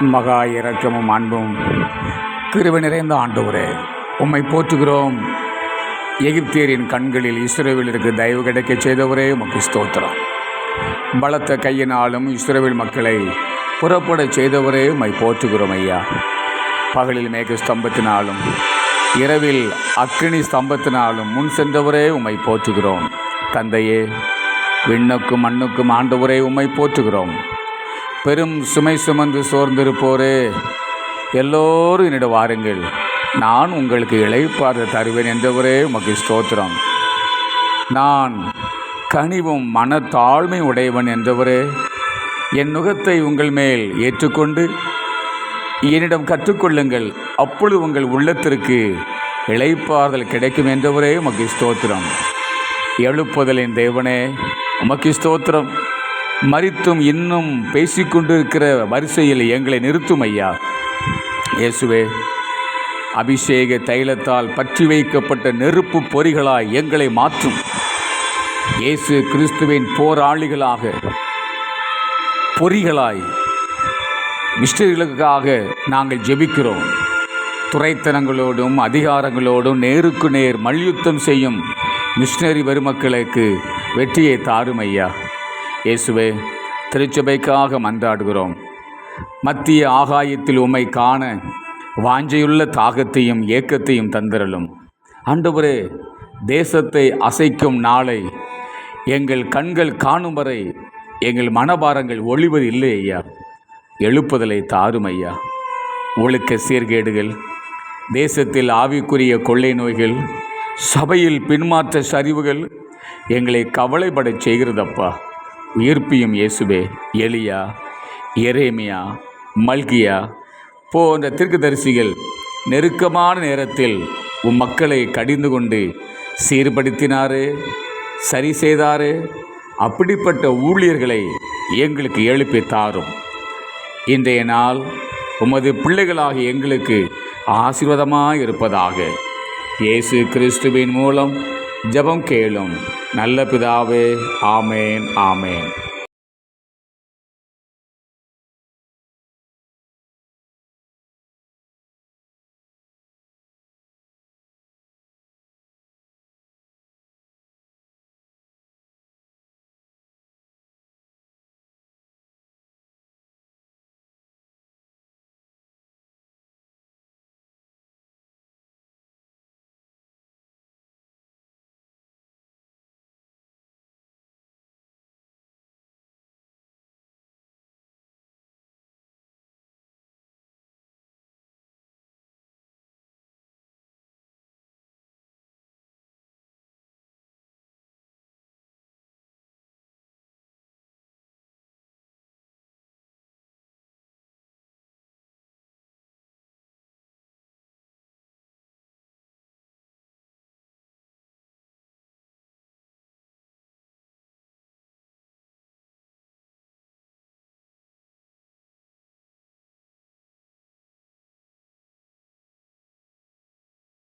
மகா இரக்கமும் அன்பும் கிருபை நிறைந்த ஆண்டவரே, உம்மை போற்றுகிறோம். எகிப்தியரின் கண்களில் இஸ்ரவேலருக்கு தயவு கிடைக்கச் செய்தவரே உமக்கு ஸ்தோத்திரம். பலத்த கையினாலும் இஸ்ரவேல் மக்களை புறப்படச் செய்தவரே உம்மை போற்றுகிறோம் ஐயா. பகலில் மேக ஸ்தம்பத்தினாலும் இரவில் அக்கினி ஸ்தம்பத்தினாலும் முன் சென்றவரே உம்மை போற்றுகிறோம். தந்தையே, விண்ணுக்கும் மண்ணுக்கும் ஆண்டவரே உம்மை போற்றுகிறோம். பெரும் சுமை சுமந்து சோர்ந்திருப்போரே, எல்லோரும் என்னிடம் வாருங்கள், நான் உங்களுக்கு இளைப்பாறுதல் தருவேன் என்றவரே உமக்கு ஸ்தோத்திரம். நான் கனிவும் மனத்தாழ்மை உடையவன் என்றவரே, என் நுகத்தை உங்கள் மேல் ஏற்றுக்கொண்டு என்னிடம் கற்றுக்கொள்ளுங்கள், அப்பொழுது உங்கள் உள்ளத்திற்கு இளைப்பாறுதல் கிடைக்கும் என்றவரே உமக்கு ஸ்தோத்திரம். எழுப்புதலின் தேவனே உமக்கு ஸ்தோத்திரம். மரித்தும் இன்னும் பேசிக்கொண்டிருக்கிற வரிசையில் எங்களை நிறுத்தும் ஐயா. இயேசுவே, அபிஷேக தைலத்தால் பற்றி வைக்கப்பட்ட நெருப்பு பொறிகளாய் எங்களை மாற்றும். இயேசு கிறிஸ்துவின் போராளிகளாக, பொறிகளாய் மிஸ்டர்களுக்காக நாங்கள் ஜெபிக்கிறோம். துரைத்தனங்களோடும் அதிகாரங்களோடும் நேருக்கு நேர் மல்யுத்தம் செய்யும் மிஷினரி பெருமக்களுக்கு வெற்றியை தாரும் ஐயா. இயேசுவே, திருச்சபைக்காக மன்றாடுகிறோம். மத்திய ஆகாயத்தில் உம்மை காண வாஞ்சையுள்ள தாகத்தையும் ஏக்கத்தையும் தந்திரலும். ஆண்டவரே, தேசத்தை அசைக்கும் நாளை எங்கள் கண்கள் காணும் வரை எங்கள் மனபாரங்கள் ஒளிவது இல்லை ஐயா. எழுப்புதலை தாரும் ஐயா. ஒழுக்க சீர்கேடுகள், தேசத்தில் ஆவிக்குரிய கொள்ளை நோய்கள், சபையில் பின்மாற்ற சரிவுகள் எங்களை கவலைப்படச் செய்கிறதப்பா. உயிர்ப்பியும் இயேசுவே. எலியா, எரேமியா, மல்கியா போன்ற தீர்க்கதரிசிகள் நெருக்கமான நேரத்தில் உம் மக்களை கடிந்து கொண்டு சீர்படுத்தினாரே, சரி செய்தாரே. அப்படிப்பட்ட ஊழியர்களை எங்களுக்கு எழுப்பி தாரும். இன்றைய நாள் உமது பிள்ளைகளாக எங்களுக்கு ஆசீர்வாதமாக இருப்பதாக. இயேசு கிறிஸ்துவின் மூலம் ஜெபம் கேளும் நல்ல பிதாவே. ஆமேன், ஆமேன்.